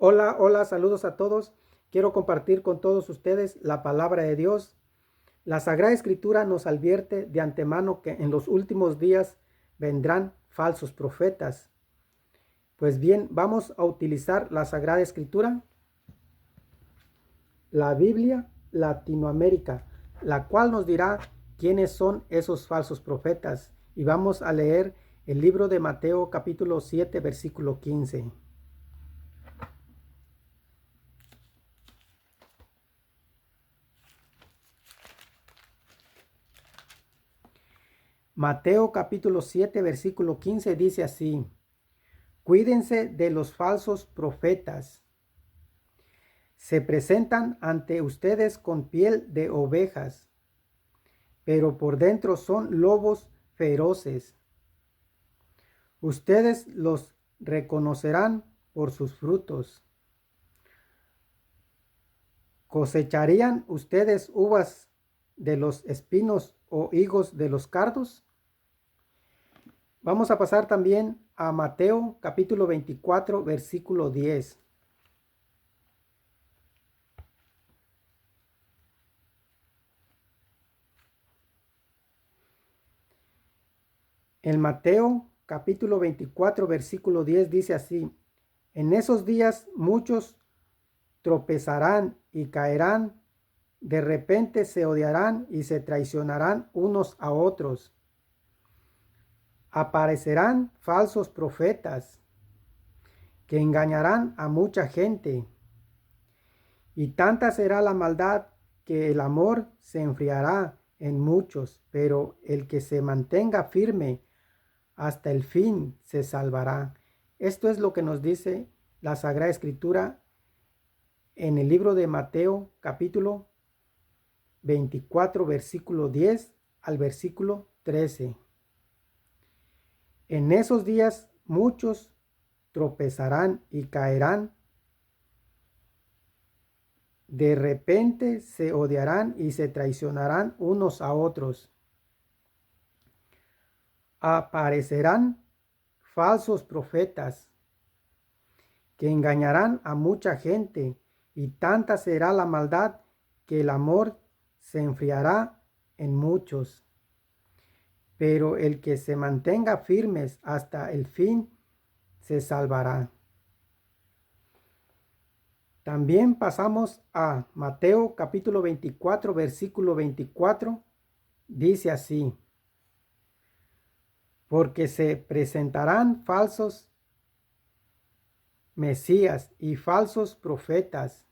Hola, hola, saludos a todos. Quiero compartir con todos ustedes la palabra de Dios. La Sagrada Escritura nos advierte de antemano que en los últimos días vendrán falsos profetas. Pues bien, vamos a utilizar la Sagrada Escritura, la Biblia Latinoamérica, la cual nos dirá quiénes son esos falsos profetas. Y vamos a leer el libro de Mateo capítulo 7, versículo 15. Mateo capítulo 7, versículo 15 dice así: Cuídense de los falsos profetas. Se presentan ante ustedes con piel de ovejas, pero por dentro son lobos feroces. Ustedes los reconocerán por sus frutos. ¿Cosecharían ustedes uvas de los espinos o higos de los cardos? Vamos a pasar también a Mateo capítulo 24, versículo 10. En Mateo capítulo 24, versículo 10 dice así: En esos días muchos tropezarán y caerán, de repente se odiarán y se traicionarán unos a otros. Aparecerán falsos profetas que engañarán a mucha gente. Y tanta será la maldad que el amor se enfriará en muchos, pero el que se mantenga firme hasta el fin se salvará. Esto es lo que nos dice la Sagrada Escritura en el libro de Mateo, capítulo 24, versículo 10 al versículo 13. En esos días muchos tropezarán y caerán, de repente se odiarán y se traicionarán unos a otros. Aparecerán falsos profetas que engañarán a mucha gente, y tanta será la maldad que el amor se enfriará en muchos. Pero el que se mantenga firmes hasta el fin se salvará. También pasamos a Mateo capítulo 24, versículo 24. Dice así: Porque se presentarán falsos mesías y falsos profetas,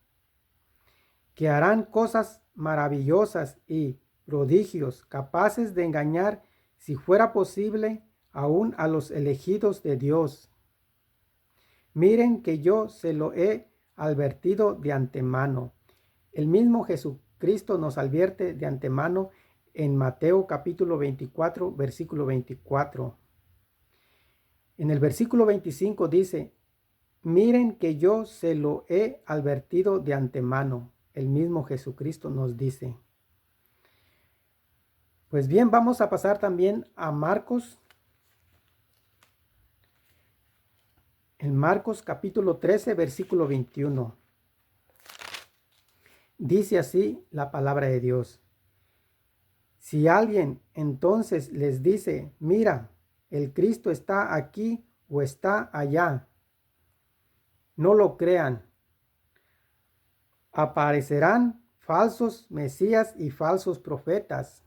que harán cosas maravillosas y prodigios, capaces de engañar, si fuera posible, aún a los elegidos de Dios. Miren que yo se lo he advertido de antemano. El mismo Jesucristo nos advierte de antemano en Mateo capítulo 24, versículo 24. En el versículo 25 dice: Miren que yo se lo he advertido de antemano. El mismo Jesucristo nos dice. Pues bien, vamos a pasar también a Marcos. En Marcos capítulo 13, versículo 21. Dice así la palabra de Dios: Si alguien entonces les dice, mira, el Cristo está aquí o está allá, no lo crean. Aparecerán falsos mesías y falsos profetas,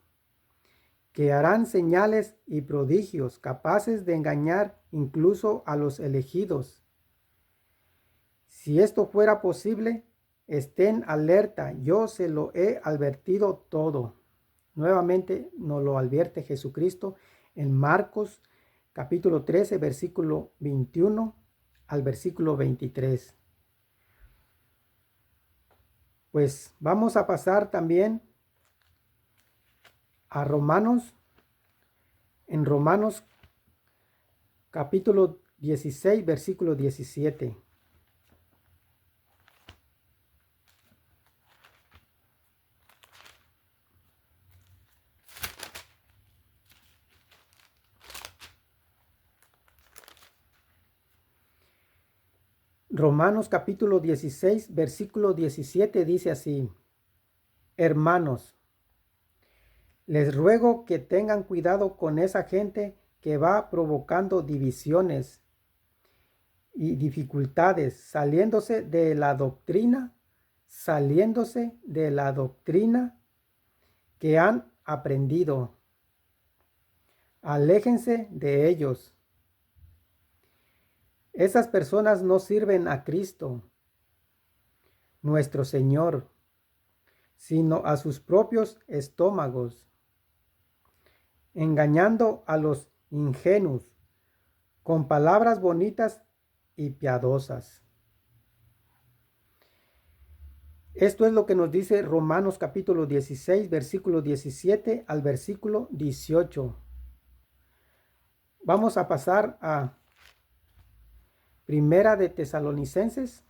que harán señales y prodigios capaces de engañar incluso a los elegidos. Si esto fuera posible, estén alerta, yo se lo he advertido todo. Nuevamente nos lo advierte Jesucristo en Marcos capítulo 13, versículo 21 al versículo 23. Pues vamos a pasar también a Romanos, en Romanos capítulo 16, versículo 17. Romanos capítulo 16, versículo 17 dice así: Hermanos, les ruego que tengan cuidado con esa gente que va provocando divisiones y dificultades, saliéndose de la doctrina que han aprendido. Aléjense de ellos. Esas personas no sirven a Cristo, nuestro Señor, sino a sus propios estómagos, engañando a los ingenuos con palabras bonitas y piadosas. Esto es lo que nos dice Romanos capítulo 16, versículo 17 al versículo 18. Vamos a pasar a Primera de Tesalonicenses.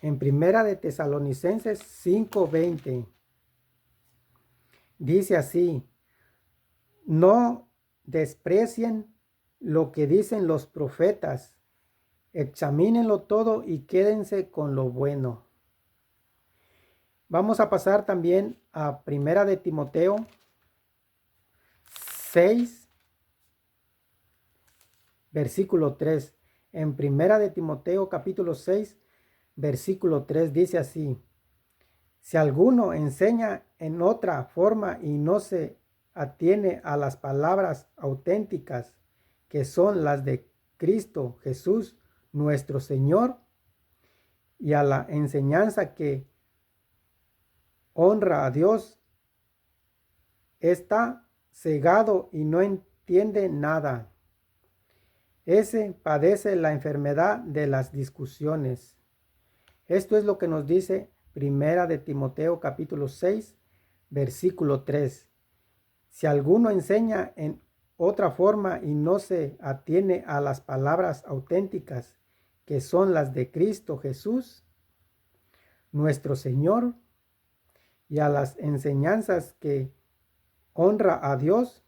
En Primera de Tesalonicenses 5:20 dice así: no desprecien lo que dicen los profetas, examínenlo todo y quédense con lo bueno. Vamos a pasar también a Primera de Timoteo 6, versículo 3. En Primera de Timoteo capítulo 6, versículo 3 dice así: si alguno enseña en otra forma y no se atiene a las palabras auténticas, que son las de Cristo Jesús, nuestro Señor, y a la enseñanza que honra a Dios, está cegado y no entiende nada. Ese padece la enfermedad de las discusiones. Esto es lo que nos dice Primera de Timoteo capítulo 6, versículo 3. Si alguno enseña en otra forma y no se atiene a las palabras auténticas, que son las de Cristo Jesús, nuestro Señor, y a las enseñanzas que honra a Dios,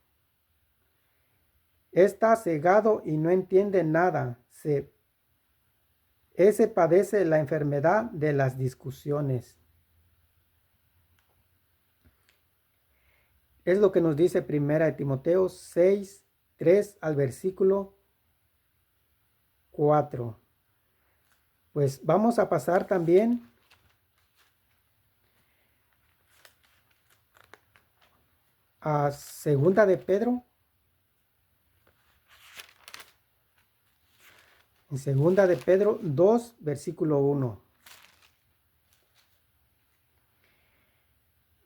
está cegado y no entiende nada. Ese padece la enfermedad de las discusiones. Es lo que nos dice Primera de Timoteo 6, 3 al versículo 4. Pues vamos a pasar también a Segunda de Pedro. En Segunda de Pedro 2, versículo 1.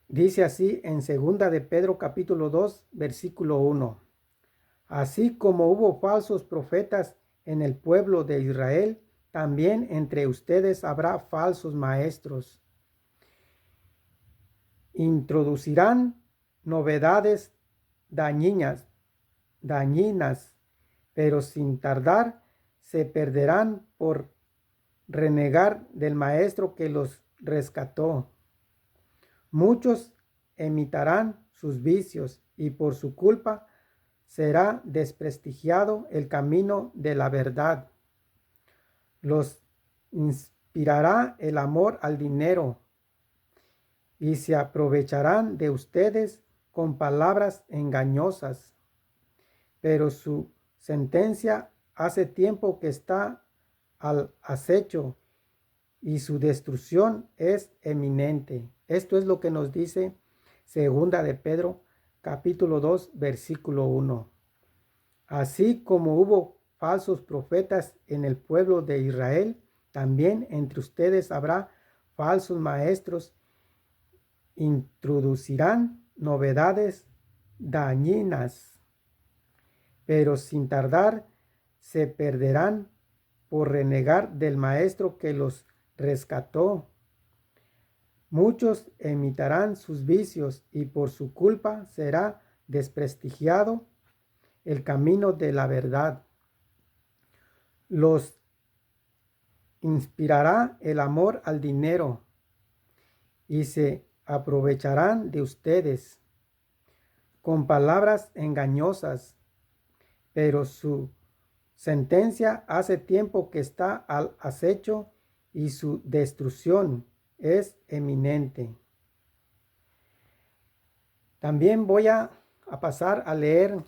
Dice así en Segunda de Pedro capítulo 2, versículo 1. Así como hubo falsos profetas en el pueblo de Israel, también entre ustedes habrá falsos maestros. Introducirán novedades dañinas, pero sin tardar se perderán por renegar del maestro que los rescató. Muchos imitarán sus vicios y por su culpa será desprestigiado el camino de la verdad. Los inspirará el amor al dinero y se aprovecharán de ustedes con palabras engañosas. Pero su sentencia hace tiempo que está al acecho y su destrucción es eminente. Esto es lo que nos dice Segunda de Pedro capítulo 2 versículo 1. Así como hubo falsos profetas en el pueblo de Israel, también entre ustedes habrá falsos maestros. Introducirán novedades dañinas, pero sin tardar se perderán por renegar del maestro que los rescató. Muchos imitarán sus vicios y por su culpa será desprestigiado el camino de la verdad. Los inspirará el amor al dinero y se aprovecharán de ustedes con palabras engañosas, pero su sentencia hace tiempo que está al acecho y su destrucción es eminente. También voy a pasar a leer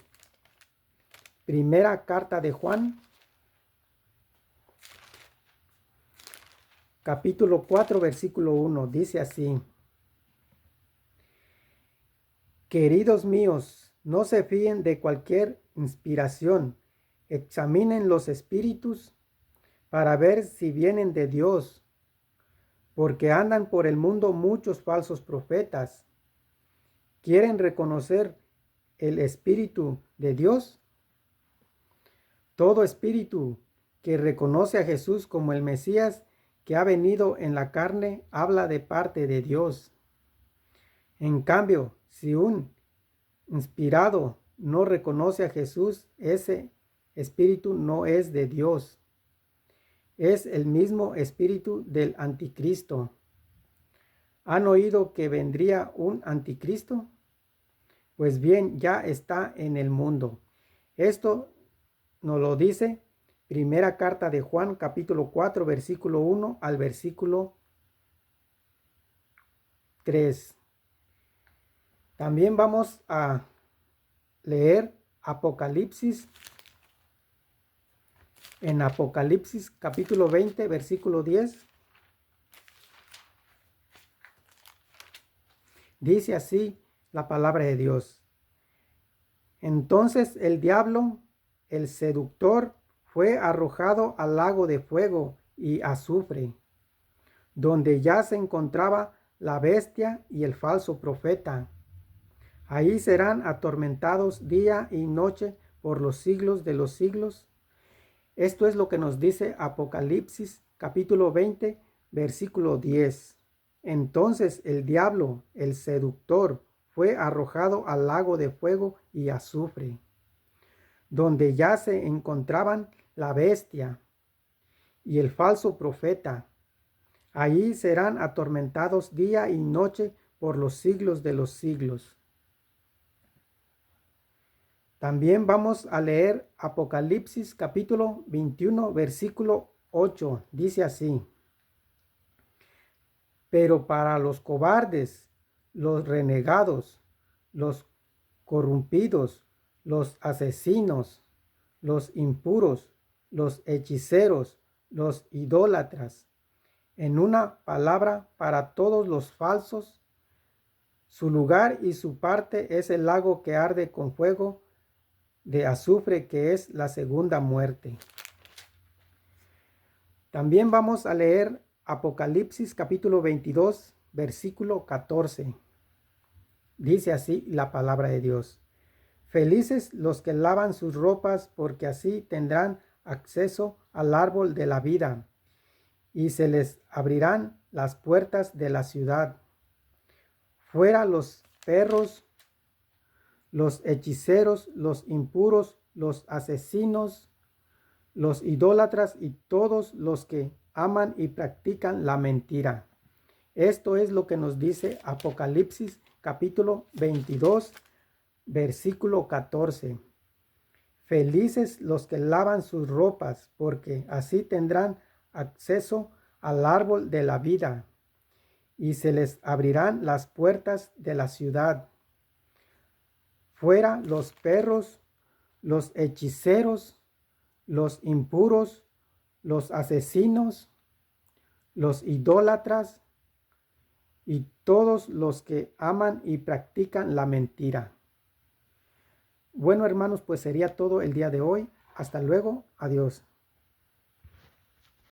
primera carta de Juan, capítulo 4, versículo 1. Dice así: Queridos míos, no se fíen de cualquier inspiración. Examinen los espíritus para ver si vienen de Dios, porque andan por el mundo muchos falsos profetas. ¿Quieren reconocer el Espíritu de Dios? Todo espíritu que reconoce a Jesús como el Mesías que ha venido en la carne habla de parte de Dios. En cambio, si un inspirado no reconoce a Jesús, ese espíritu no es de Dios. Es el mismo espíritu del anticristo. ¿Han oído que vendría un anticristo? Pues bien, ya está en el mundo. Esto nos lo dice primera carta de Juan, capítulo 4, versículo 1 al versículo 3. También vamos a leer Apocalipsis. En Apocalipsis capítulo 20, versículo 10. Dice así la palabra de Dios: Entonces el diablo, el seductor, fue arrojado al lago de fuego y azufre, donde ya se encontraba la bestia y el falso profeta. Ahí serán atormentados día y noche por los siglos de los siglos. Esto es lo que nos dice Apocalipsis capítulo 20, versículo 10. Entonces el diablo, el seductor, fue arrojado al lago de fuego y azufre, donde ya se encontraban la bestia y el falso profeta. Allí serán atormentados día y noche por los siglos de los siglos. También vamos a leer Apocalipsis capítulo 21, versículo 8. Dice así: Pero para los cobardes, los renegados, los corrompidos, los asesinos, los impuros, los hechiceros, los idólatras, en una palabra, para todos los falsos, su lugar y su parte es el lago que arde con fuego de azufre, que es la segunda muerte. También vamos a leer Apocalipsis capítulo 22, versículo 14. Dice así la palabra de Dios: Felices los que lavan sus ropas, porque así tendrán acceso al árbol de la vida, y se les abrirán las puertas de la ciudad. Fuera los perros, los hechiceros, los impuros, los asesinos, los idólatras y todos los que aman y practican la mentira. Esto es lo que nos dice Apocalipsis capítulo 22, versículo 14. Felices los que lavan sus ropas, porque así tendrán acceso al árbol de la vida, y se les abrirán las puertas de la ciudad. Fuera los perros, los hechiceros, los impuros, los asesinos, los idólatras y todos los que aman y practican la mentira. Bueno, hermanos, pues sería todo el día de hoy. Hasta luego. Adiós.